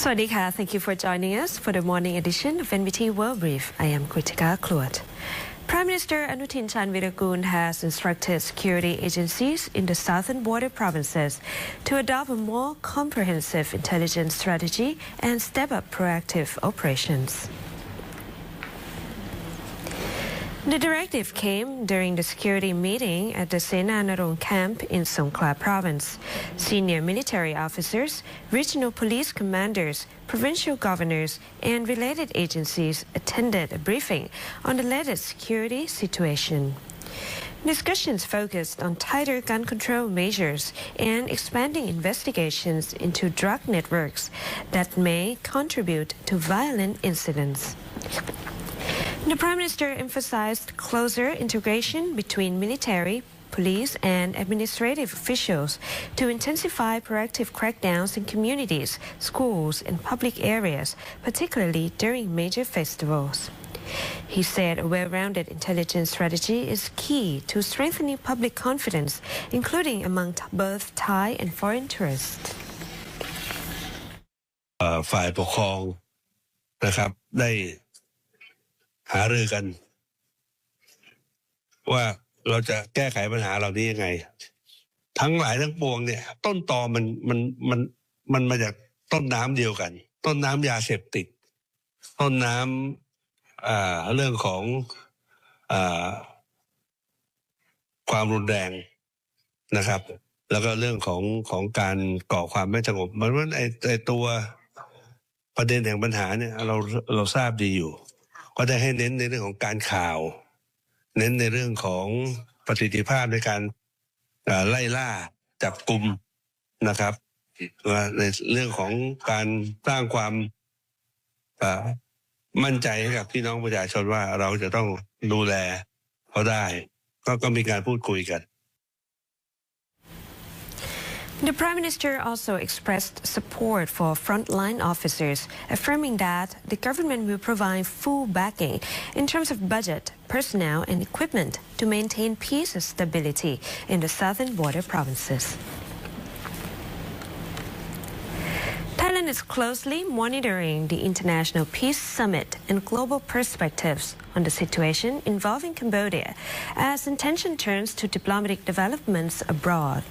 สวัสดีค่ะ Thank you for joining us for the morning edition of NBT World Brief. I am QUOTAS. Prime Minister Anutin Chanvirakul has instructed security agencies in the southern border provinces to adopt a more comprehensive intelligence strategy and step up proactive operations. The directive came during the security meeting at the Sena Narong camp in Songkhla province. Senior military officers, regional police commanders, provincial governors, and related agencies attended a briefing on the latest security situation. Discussions focused on tighter gun control measures and expanding investigations into drug networks that may contribute to violent incidents. The Prime Minister emphasized closer integration between military, police and administrative officials to intensify proactive crackdowns in communities, schools and public areas, particularly during major festivals. He said a well-rounded intelligence strategy is key to strengthening public confidence, including among both Thai and foreign tourists. ฝ่ายปกครองนะครับได้หารือกันว่าเราจะแก้ไขปัญหาเหล่านี้ยังไงทั้งหลายทั้งปวงเนี่ยต้นตอมันมาจากต้นน้ำเดียวกันต้นน้ำยาเสพติดต้นน้ำเรื่องของความรุนแรงนะครับแล้วก็เรื่องของการก่อความไม่สงบมันว่าไอ้ตัวประเด็นแห่งปัญหาเนี่ยเราทราบดีอยู่ก็ได้ให้เน้นในเรื่องของการข่าวเน้นในเรื่องของประสิทธิภาพในการไล่ล่าจับกุมนะครับในเรื่องของการสร้างความมั่นใจให้กับพี่น้องประชาชนว่าเราจะต้องดูแลเขาได้ก็มีการพูดคุยกัน The Prime Minister also expressed support for frontline officers, affirming that the government will provide full backing in terms of budget, personnel and equipment to maintain peace and stability in the southern border provinces. Thailand is closely monitoring the International Peace Summit and global perspectives on the situation involving Cambodia as attention turns to diplomatic developments abroad.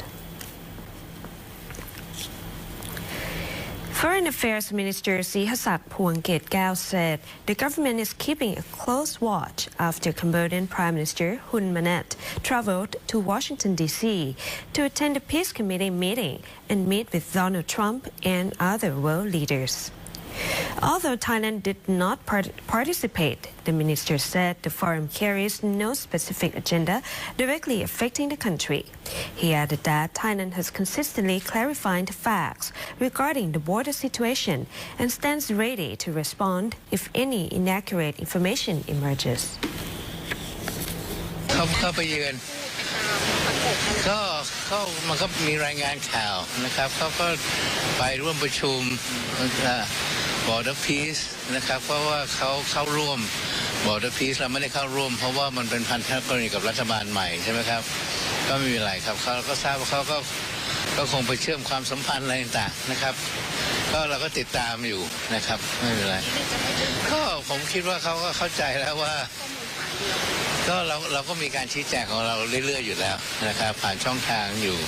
Foreign Affairs Minister Sihasak Phuangketkaew said the government is keeping a close watch after Cambodian Prime Minister Hun Manet traveled to Washington, D.C. to attend a Peace Committee meeting and meet with Donald Trump and other world leaders. Although Thailand did not participate, the minister said the forum carries no specific agenda directly affecting the country. He added that Thailand has consistently clarified facts regarding the border situation and stands ready to respond if any inaccurate information emerges. เข้าไปเยือนมันก็มีรายงานข่าวนะครับเขาก็ไปร่วมประชุมBorder Peace นะครับเพราะว่าเขาเข้าร่วม Border Peace เราไม่ได้เข้าร่วมเพราะว่ามันเป็นพันธกรณีกับรัฐบาลใหม่ใช่ไหมครับก็ไม่มีอะไรครับเขาก็ทราบว่าเขาก็คงไปเชื่อมความสัมพันธ์อะไรต่างๆนะครับก็เราก็ติดตามอยู่นะครับไม่เป็นไรก็ผมคิดว่าเขาก็เข้าใจแล้วว่าก็เราก็มีการชี้แจงของเราเรื่อยๆอยู่แล้วนะครับผ่านช่องทางอยู่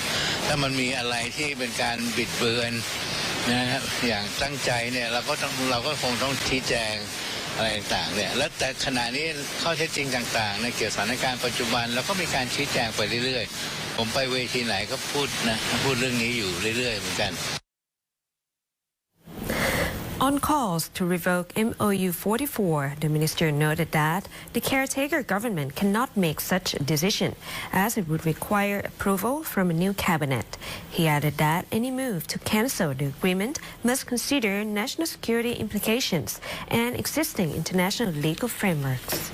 ถ้ามันมีอะไรที่เป็นการบิดเบือนนะครับอย่างตั้งใจเนี่ยเราก็คงต้องชี้แจงอะไรต่างๆเนี่ยแล้วแต่ขณะนี้ข้อเท็จจริงต่างๆในเกี่ยวกับสถานการณ์ปัจจุบันเราก็มีการชี้แจงไปเรื่อยๆผมไปเวทีไหนก็พูดเรื่องนี้อยู่เรื่อยๆเหมือนกัน On calls to revoke MOU 44, the minister noted that the caretaker government cannot make such a decision as it would require approval from a new cabinet. He added that any move to cancel the agreement must consider national security implications and existing international legal frameworks.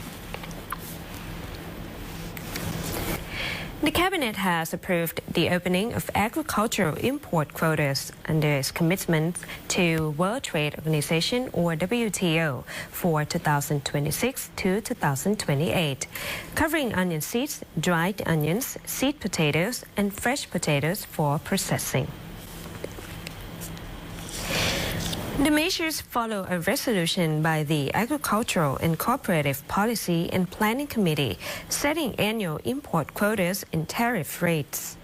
The cabinet has approved the opening of agricultural import quotas under its commitment to World Trade Organization or WTO for 2026 to 2028, covering onion seeds, dried onions, seed potatoes, and fresh potatoes for processing. The measures follow a resolution by the Agricultural and Cooperative Policy and Planning Committee setting annual import quotas and tariff rates.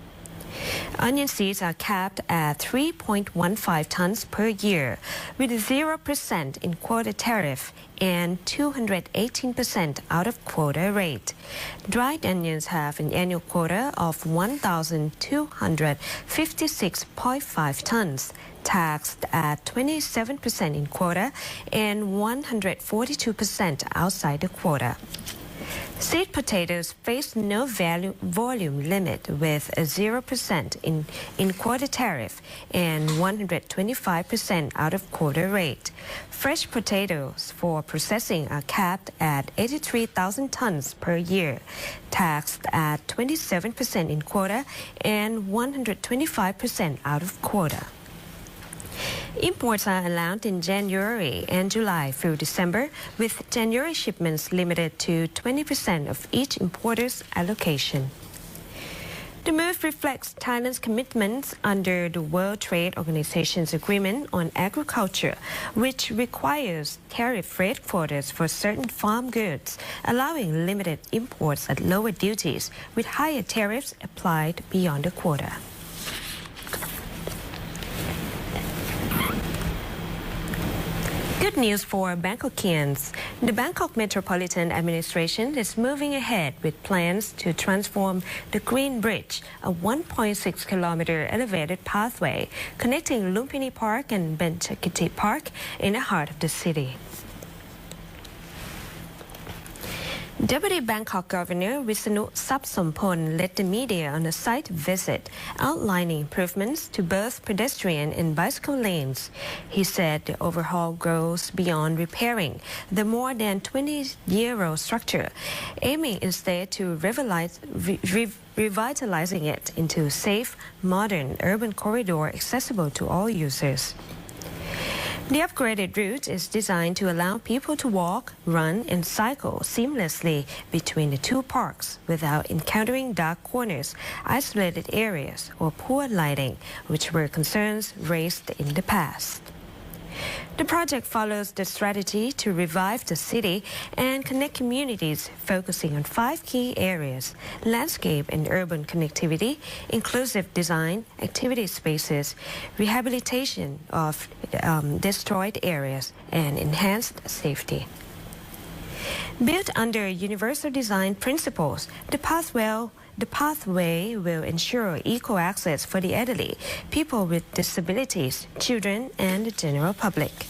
Onion seeds are capped at 3.15 tons per year, with 0% in quota tariff and 218% out of quota rate. Dried onions have an annual quota of 1,256.5 tons, taxed at 27% in quota and 142% outside the quota. Sweet potatoes face no volume limit with a 0% in quota tariff and 125% out of quota rate. Fresh potatoes for processing are capped at 83,000 tons per year, taxed at 27% in quota and 125% out of quota. Imports are allowed in January and July through December, with January shipments limited to 20% of each importer's allocation. The move reflects Thailand's commitments under the World Trade Organization's Agreement on Agriculture, which requires tariff rate quotas for certain farm goods, allowing limited imports at lower duties, with higher tariffs applied beyond the quota. Good news for Bangkokians. The Bangkok Metropolitan Administration is moving ahead with plans to transform the Green Bridge, a 1.6-kilometer elevated pathway connecting Lumpini Park and Benchakiti Park in the heart of the city. Deputy Bangkok Governor Wisanu Sapsompon led the media on a site visit outlining improvements to both pedestrian and bicycle lanes. He said the overhaul goes beyond repairing the more than 20-year-old structure, aiming instead to revitalizing it into a safe, modern urban corridor accessible to all users. The upgraded route is designed to allow people to walk, run, and cycle seamlessly between the two parks without encountering dark corners, isolated areas, or poor lighting, which were concerns raised in the past. The project follows the strategy to revive the city and connect communities, focusing on 5 key areas: landscape and urban connectivity, inclusive design, activity spaces, rehabilitation of destroyed areas, and enhanced safety. Built under universal design principles, the pathway will ensure equal access for the elderly, people with disabilities, children, and the general public.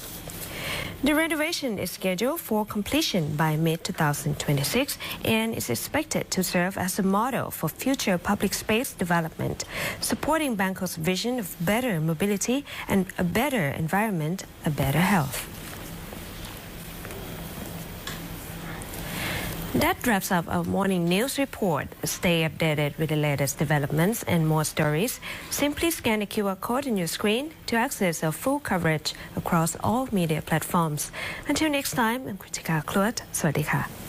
The renovation is scheduled for completion by mid-2026 and is expected to serve as a model for future public space development, supporting Bangkok's vision of better mobility and a better environment, a better health. That wraps up our morning news report. Stay updated with the latest developments and more stories. Simply scan the QR code on your screen to access our full coverage across all media platforms. Until next time, I'm Kritika Kluat. สวัสดีค่ะ